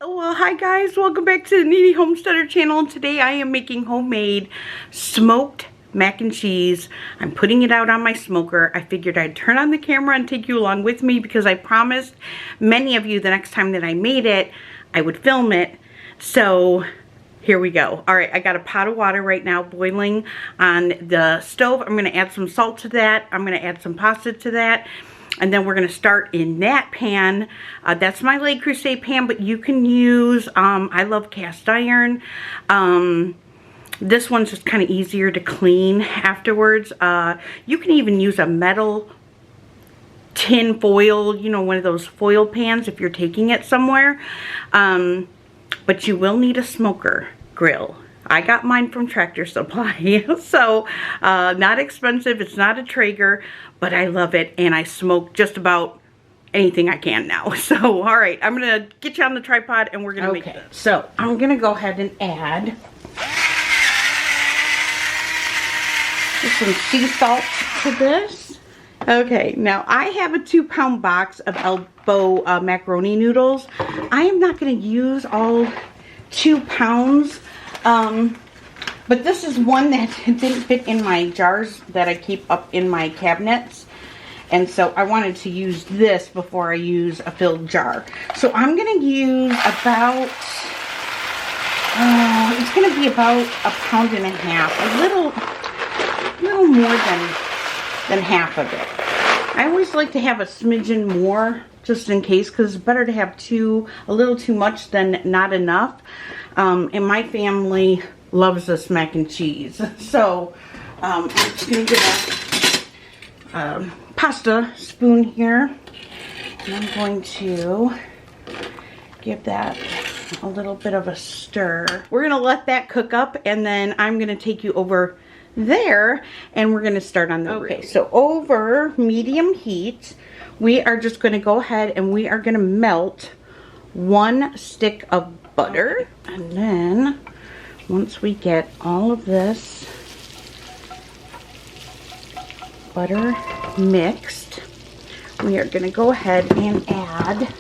Well, hi guys, welcome back to the Kneady Homesteader channel. Today I am making homemade smoked mac and cheese. I'm putting it out on my smoker. I figured I'd turn on the camera and take you along with me because I promised many of you the next time that I made it, I would film it. So here we go. All right, I got a pot of water right now boiling on the stove. I'm gonna add some salt to that. I'm gonna add some pasta to that. And then we're going to start in that pan. That's my Le Creuset pan, but you can use, I love cast iron. This one's just kind of easier to clean afterwards. You can even use a metal tin foil, you know, one of those foil pans if you're taking it somewhere. But you will need a smoker grill. I got mine from Tractor Supply, so not expensive. It's not a Traeger, but I love it, and I smoke just about anything I can now. So, all right, I'm gonna get you on the tripod, and we're gonna make this. So, I'm gonna go ahead and add just some sea salt to this. Okay, now I have a 2-pound box of elbow macaroni noodles. I am not gonna use all 2 pounds. But this is one that didn't fit in my jars that I keep up in my cabinets. And so I wanted to use this before I use a filled jar. So I'm going to use about, it's going to be about 1.5 pounds, a little more than half of it. I always like to have a smidgen more just in case, because it's better to have a little too much than not enough. And my family loves this mac and cheese. So I'm just going to get a pasta spoon here. And I'm going to give that a little bit of a stir. We're going to let that cook up, and then I'm going to take you over there and we're going to start on the grill. Okay, so over medium heat, we are just going to go ahead and we are going to melt 1 stick of butter. And then once we get all of this butter mixed, we are going to go ahead and add,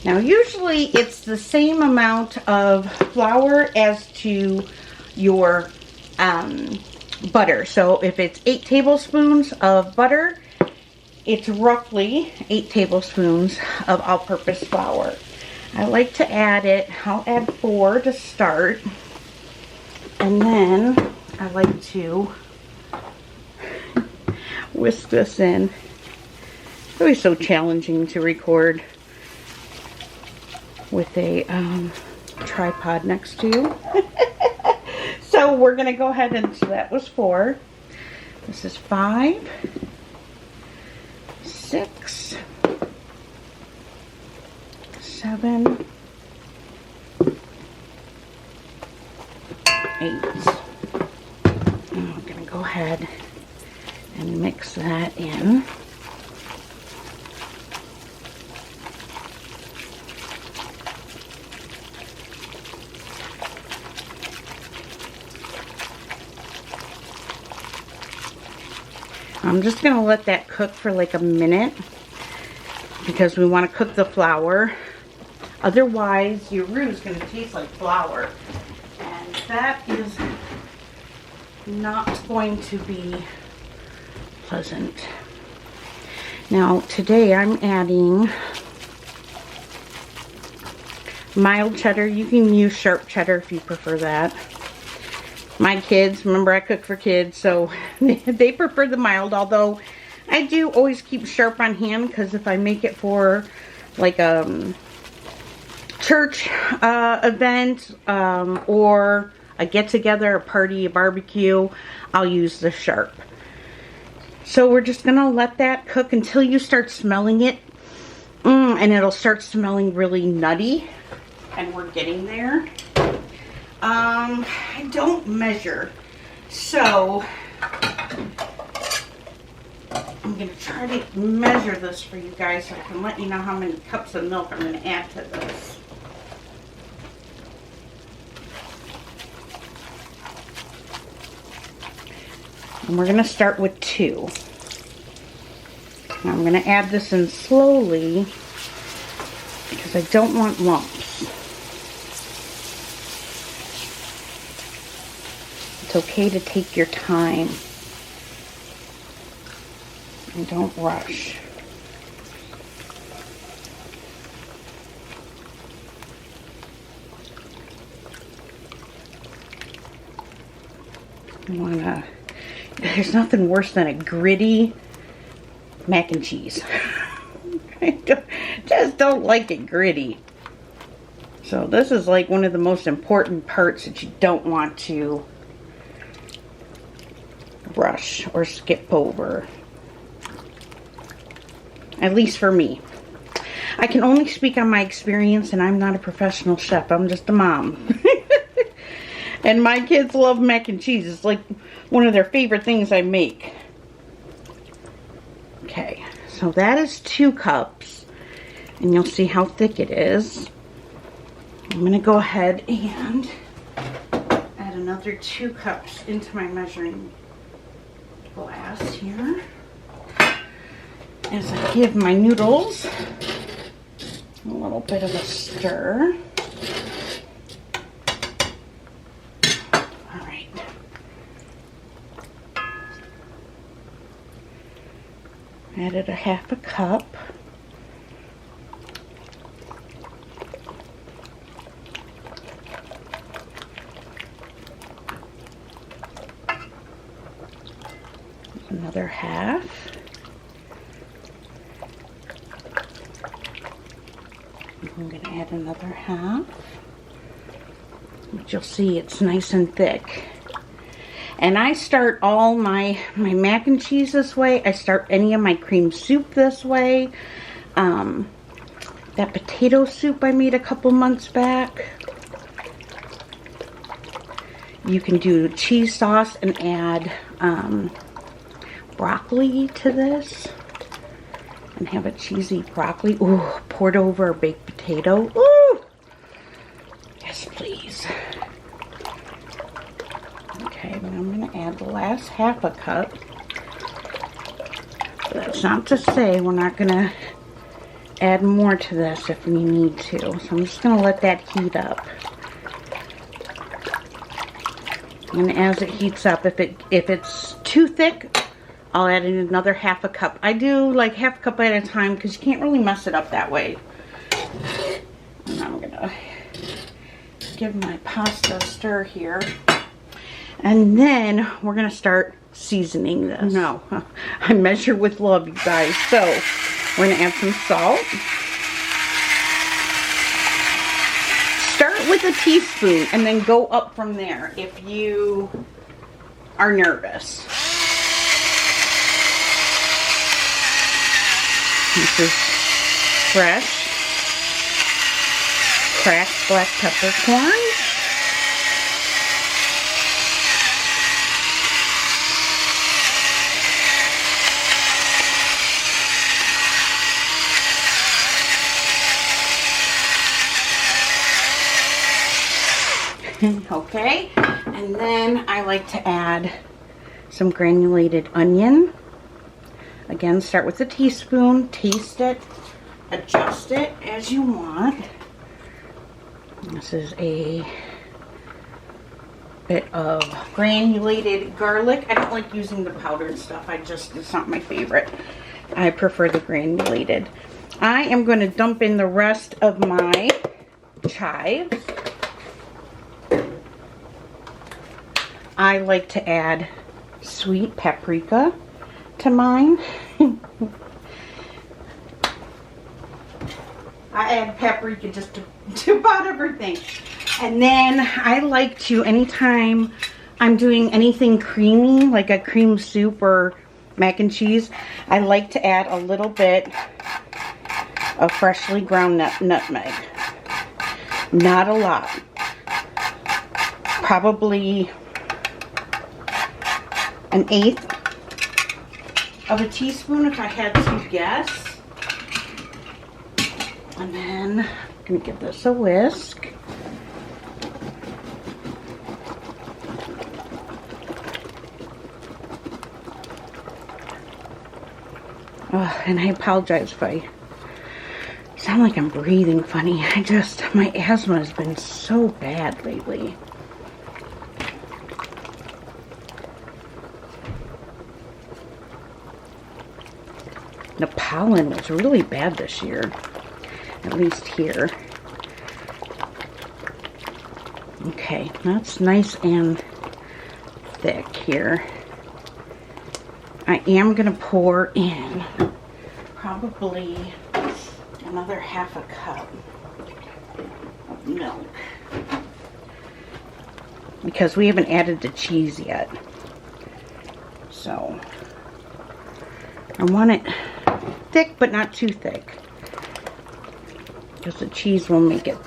now usually it's the same amount of flour as to your butter. So if it's 8 tablespoons of butter, it's roughly 8 tablespoons of all-purpose flour. I like to add it, I'll add 4 to start, and then I like to whisk this in. It's always so challenging to record with a tripod next to you. So we're going to go ahead and, so that was 4. This is 5, 6, 7, 8. And we're going to go ahead and mix that in. I'm just going to let that cook for like a minute because we want to cook the flour. Otherwise, your roux is going to taste like flour. And that is not going to be pleasant. Now, today I'm adding mild cheddar. You can use sharp cheddar if you prefer that. My kids, remember I cook for kids, so they prefer the mild, although I do always keep sharp on hand because if I make it for like a church event or a get-together, a party, a barbecue, I'll use the sharp. So we're just going to let that cook until you start smelling it, and it'll start smelling really nutty, and we're getting there. I don't measure, so I'm going to try to measure this for you guys so I can let you know how many cups of milk I'm going to add to this. And we're going to start with 2. Now I'm going to add this in slowly because I don't want lumps. It's okay to take your time. And don't rush. There's nothing worse than a gritty mac and cheese. I just don't like it gritty. So this is like one of the most important parts that you don't want to rush or skip over. At least for me. I can only speak on my experience, and I'm not a professional chef. I'm just a mom. And my kids love mac and cheese. It's like one of their favorite things I make. Okay, so that is 2 cups. And you'll see how thick it is. I'm going to go ahead and add another 2 cups into my measuring glass here. As I give my noodles a little bit of a stir. Added a 1/2 cup. Another 1/2. I'm going to add another 1/2. But you'll see it's nice and thick. And I start all my mac and cheese this way. I start any of my cream soup this way. That potato soup I made a couple months back. You can do cheese sauce and add broccoli to this. And have a cheesy broccoli. Ooh, poured over a baked potato. Ooh! Yes, please. Okay, then I'm going to add the last 1/2 cup. That's not to say we're not going to add more to this if we need to. So I'm just going to let that heat up. And as it heats up, if it's too thick, I'll add in another 1/2 cup. I do like 1/2 cup at a time because you can't really mess it up that way. And I'm going to give my pasta a stir here. And then we're going to start seasoning this. No, I measure with love, you guys. So we're going to add some salt. Start with a teaspoon and then go up from there if you are nervous. This is fresh cracked black peppercorns. Okay, and then I like to add some granulated onion. Again, start with a teaspoon, taste it, adjust it as you want. This is a bit of granulated garlic. I don't like using the powdered stuff. It's not my favorite. I prefer the granulated. I am going to dump in the rest of my chives. I like to add sweet paprika to mine. I add paprika just to about everything. And then I like to, anytime I'm doing anything creamy, like a cream soup or mac and cheese, I like to add a little bit of freshly ground nutmeg. Not a lot. Probably 1/8 of a teaspoon if I had to guess. And then I'm going to give this a whisk. Oh, and I apologize if I sound like I'm breathing funny. My asthma has been so bad lately. The pollen was really bad this year, at least here. Okay, that's nice and thick here. I am going to pour in probably another half a cup of milk because we haven't added the cheese yet. So I want it thick but not too thick because the cheese will make it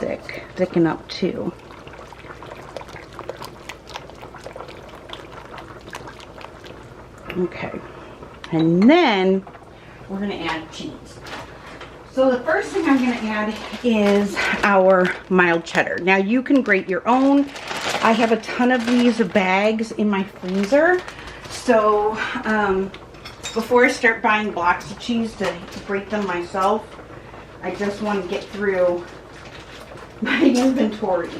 thicken up too. Okay, and then we're going to add cheese. So the first thing I'm going to add is our mild cheddar. Now you can grate your own. I have a ton of these bags in my freezer. So before I start buying blocks of cheese to grate them myself, I just want to get through my inventory.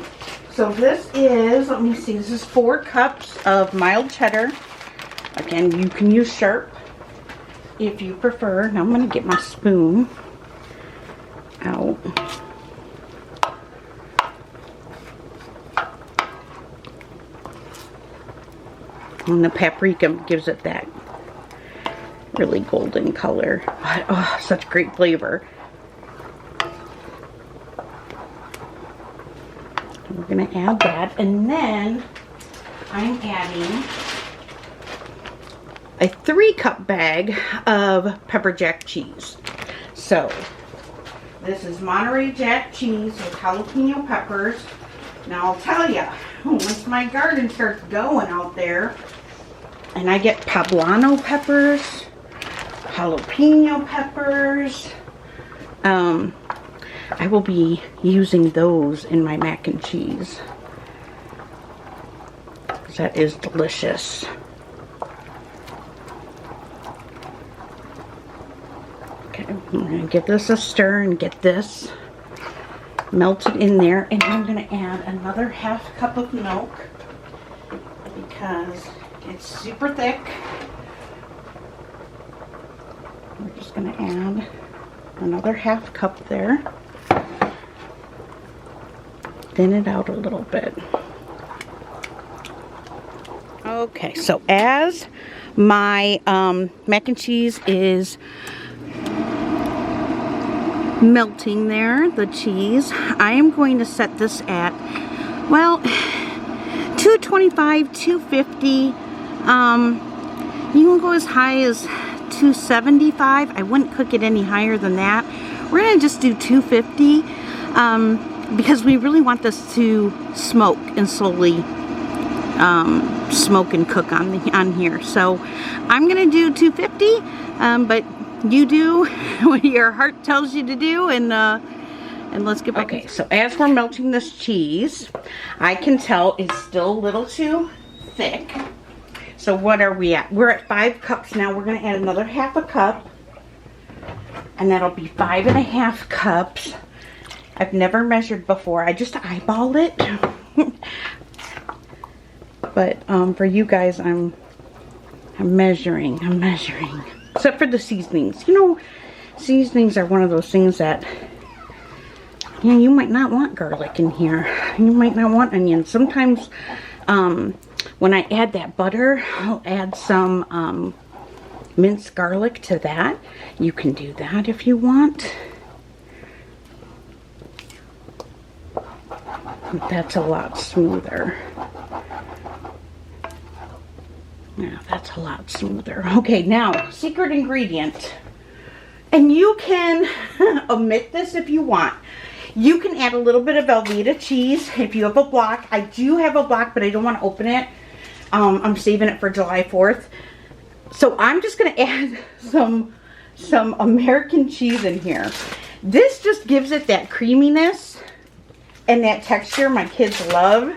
So this is, let me see, this is 4 cups of mild cheddar. Again, you can use sharp if you prefer. Now I'm going to get my spoon out. And the paprika gives it that really golden color. But, oh, such great flavor. We're going to add that. And then I'm adding a 3-cup bag of pepper jack cheese. So this is Monterey Jack cheese with jalapeno peppers. Now I'll tell you, once my garden starts going out there and I get poblano peppers, jalapeno peppers, I will be using those in my mac and cheese. That is delicious. I'm going to give this a stir and get this melted in there. And I'm going to add another half cup of milk because it's super thick. We're just going to add another half cup there. Thin it out a little bit. Okay, so as my mac and cheese is melting there, the cheese, I am going to set this at, well, 225, 250. You can go as high as 275. I wouldn't cook it any higher than that. We're going to just do 250 because we really want this to smoke and slowly smoke and cook on here. So I'm going to do 250, but you do what your heart tells you to do, and let's get back. Okay, so as we're melting this cheese, I can tell it's still a little too thick. So what are we at? We're at 5 cups now. We're going to add another half a cup, and that'll be 5.5 cups. I've never measured before. I just eyeballed it. But for you guys, I'm measuring. Except for the seasonings. You know, seasonings are one of those things that, you know, you might not want garlic in here. You might not want onions. Sometimes when I add that butter, I'll add some minced garlic to that. You can do that if you want. That's a lot smoother. Yeah, that's a lot smoother. Okay, now, secret ingredient. And you can omit this if you want. You can add a little bit of Velveeta cheese if you have a block. I do have a block, but I don't want to open it. I'm saving it for July 4th. So I'm just going to add some American cheese in here. This just gives it that creaminess and that texture my kids love.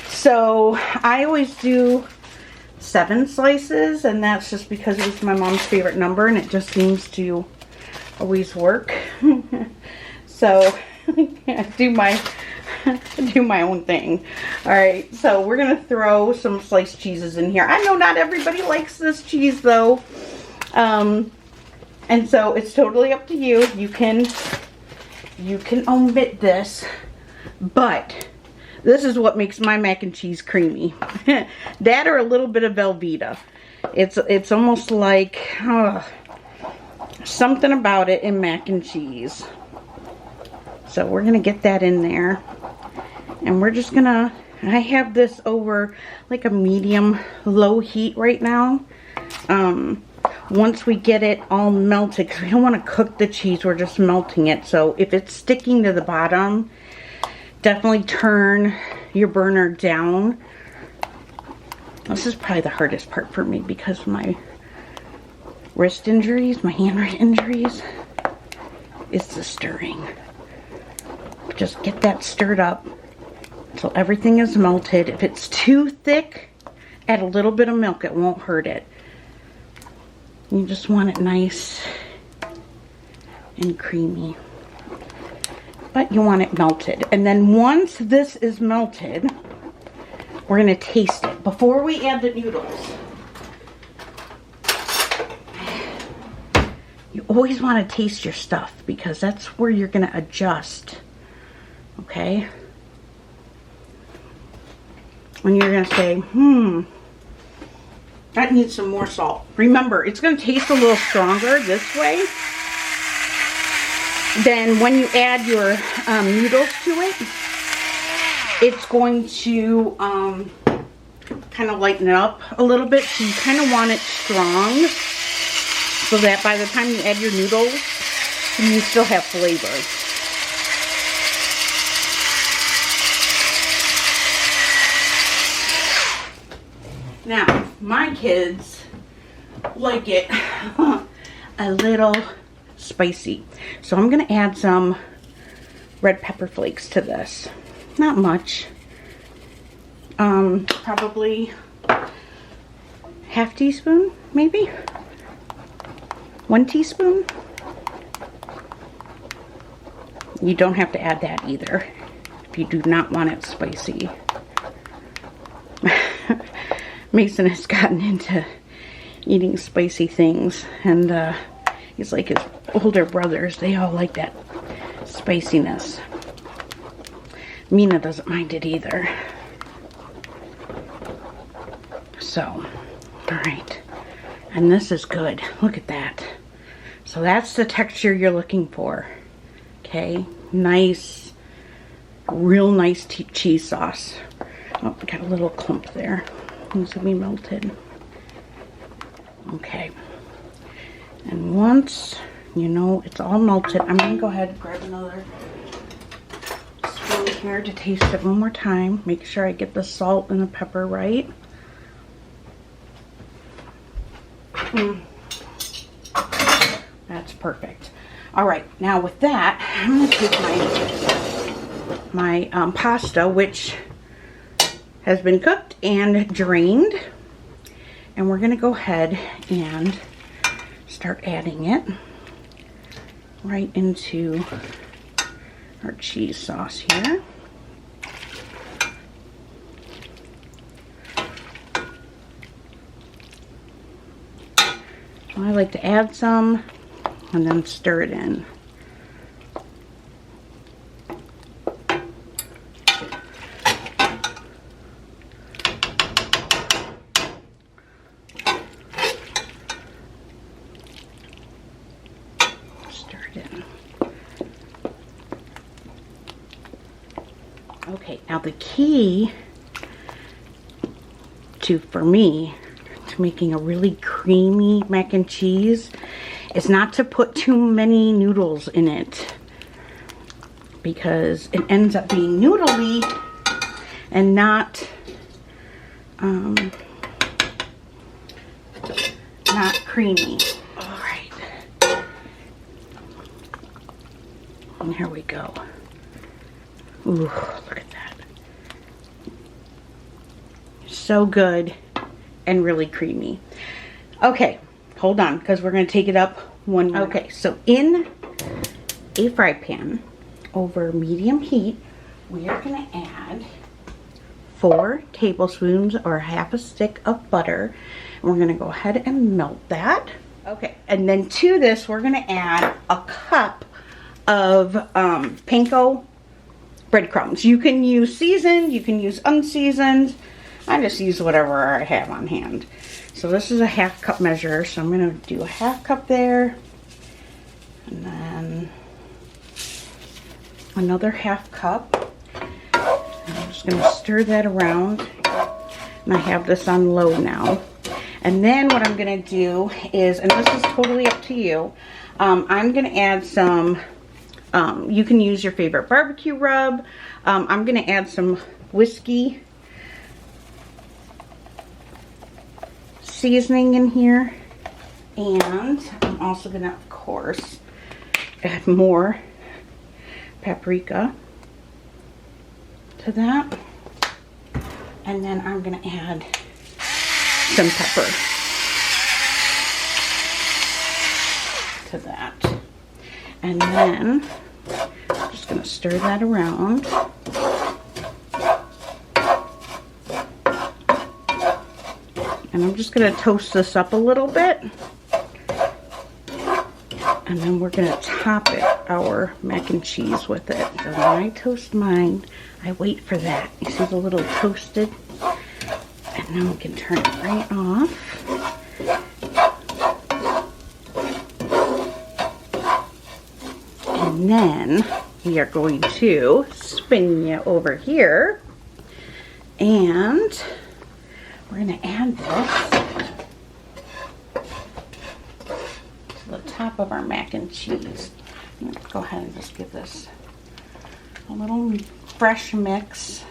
So I always do 7 slices, and that's just because it was my mom's favorite number, and it just seems to always work. So I do my own thing. All right, so we're gonna throw some sliced cheeses in here. I know not everybody likes this cheese though. And so it's totally up to you. You can omit this, but this is what makes my mac and cheese creamy. That or a little bit of Velveeta. It's almost like something about it in mac and cheese. So we're gonna get that in there, and we're just gonna, I have this over like a medium low heat right now. Once we get it all melted, because we don't want to cook the cheese, we're just melting it. So if it's sticking to the bottom, definitely turn your burner down. This is probably the hardest part for me because of my wrist injuries, my hand injuries, is the stirring. Just get that stirred up until everything is melted. If it's too thick, add a little bit of milk. It won't hurt it. You just want it nice and creamy. But you want it melted. And then once this is melted, we're going to taste it before we add the noodles. You always want to taste your stuff because that's where you're going to adjust. Okay? And you're going to say, that needs some more salt. Remember, it's going to taste a little stronger this way than when you add your noodles to it. It's going to kind of lighten it up a little bit. So you kind of want it strong so that by the time you add your noodles, you still have flavor. Now, my kids like it a little spicy. So I'm going to add some red pepper flakes to this. Not much. Probably half teaspoon, maybe. 1 teaspoon. You don't have to add that either if you do not want it spicy. Mason has gotten into eating spicy things, and he's like his older brothers. They all like that spiciness. Mina doesn't mind it either. So, alright. And this is good. Look at that. So that's the texture you're looking for. Okay? Nice, real nice cheese sauce. Oh, got a little clump there. Needs to be melted. Okay. And once you know it's all melted, I'm going to go ahead and grab another spoon here to taste it one more time. Make sure I get the salt and the pepper right. That's perfect. All right, now with that, I'm going to take my pasta, which has been cooked and drained, and we're going to go ahead and start adding it right into our cheese sauce here. I like to add some and then stir it in. Stir it in. Okay, now the key for me to making a really creamy mac and cheese is not to put too many noodles in it, because it ends up being noodly and not creamy. All right, and here we go. Ooh, look at that. So good and really creamy. Okay, hold on, because we're going to take it up one more. Okay, so in a fry pan over medium heat, we are going to add 4 tablespoons or half a stick of butter. And we're going to go ahead and melt that. Okay, and then to this, we're gonna add a cup of panko breadcrumbs. You can use seasoned, you can use unseasoned. I just use whatever I have on hand. So this is a 1/2 cup measure, so I'm gonna do a 1/2 cup there, and then another 1/2 cup. I'm just gonna stir that around, and I have this on low now. And then what I'm gonna do is, and this is totally up to you, I'm gonna add some, you can use your favorite barbecue rub. I'm gonna add some whiskey seasoning in here. And I'm also gonna, of course, add more paprika to that. And then I'm gonna add some pepper to that. And then I'm just gonna stir that around. And I'm just gonna toast this up a little bit. And then we're gonna top it, our mac and cheese with it. So when I toast mine, I wait for that. You see the little toasted? And then we can turn it right off. And then we are going to spin you over here. And we're going to add this to the top of our mac and cheese. Let's go ahead and just give this a little fresh mix.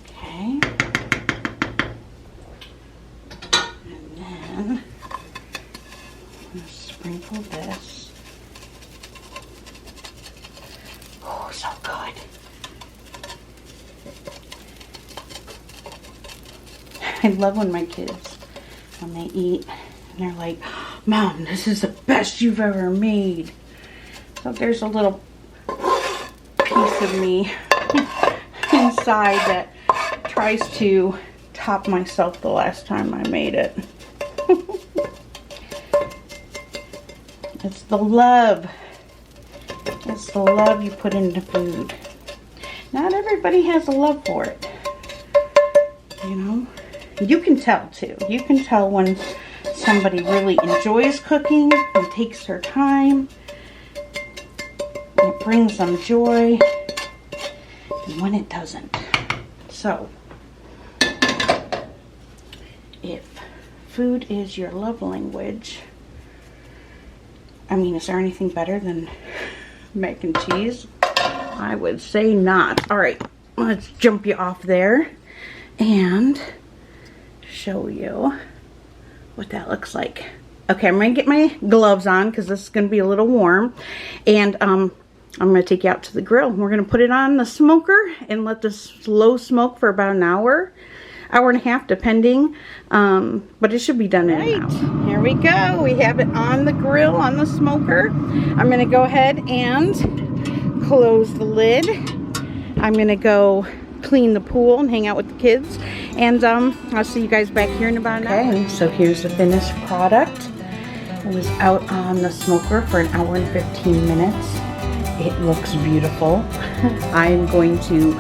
Okay. And then I'm going to sprinkle this. Oh, so good. I love when my kids, when they eat, and they're like, Mom, this is the best you've ever made. So there's a little piece of me inside that tries to top myself the last time I made it. It's the love. It's the love you put into food. Not everybody has a love for it. You know? You can tell too. You can tell when somebody really enjoys cooking and takes their time. It brings them joy. And when it doesn't. So, if food is your love language, I mean, is there anything better than mac and cheese? I would say not. All right, let's jump you off there and show you what that looks like. Okay, I'm gonna get my gloves on because this is gonna be a little warm, and I'm gonna take you out to the grill. We're gonna put it on the smoker and let this slow smoke for about an hour and a half, depending, but it should be done in an hour. Here we go. We have it on the grill, on the smoker. I'm gonna go ahead and close the lid. I'm gonna go clean the pool and hang out with the kids, and I'll see you guys back here in about an hour. Okay, so here's the finished product. It was out on the smoker for an hour and 15 minutes. It looks beautiful. I'm going to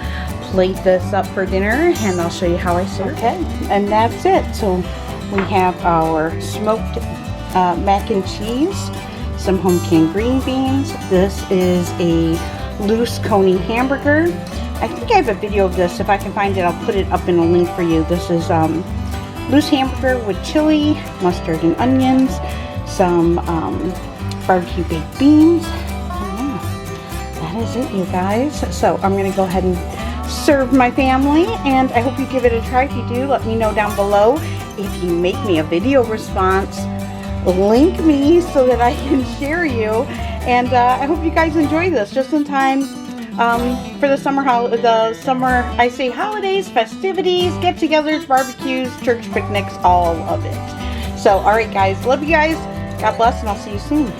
plate this up for dinner, and I'll show you how I serve. Okay, and that's it. So we have our smoked mac and cheese, some home canned green beans. This is a loose coney hamburger. I think I have a video of this. If I can find it, I'll put it up in a link for you. This is loose hamburger with chili, mustard, and onions, some barbecue baked beans. Yeah, that is it, you guys. So I'm going to go ahead and serve my family, and I hope you give it a try. If you do, let me know down below. If you make me a video response, link me so that I can share you. And I hope you guys enjoy this just in time for the summer I say holidays, festivities, get-togethers, barbecues, church picnics, all of it. So, all right, guys, love you guys. God bless, and I'll see you soon.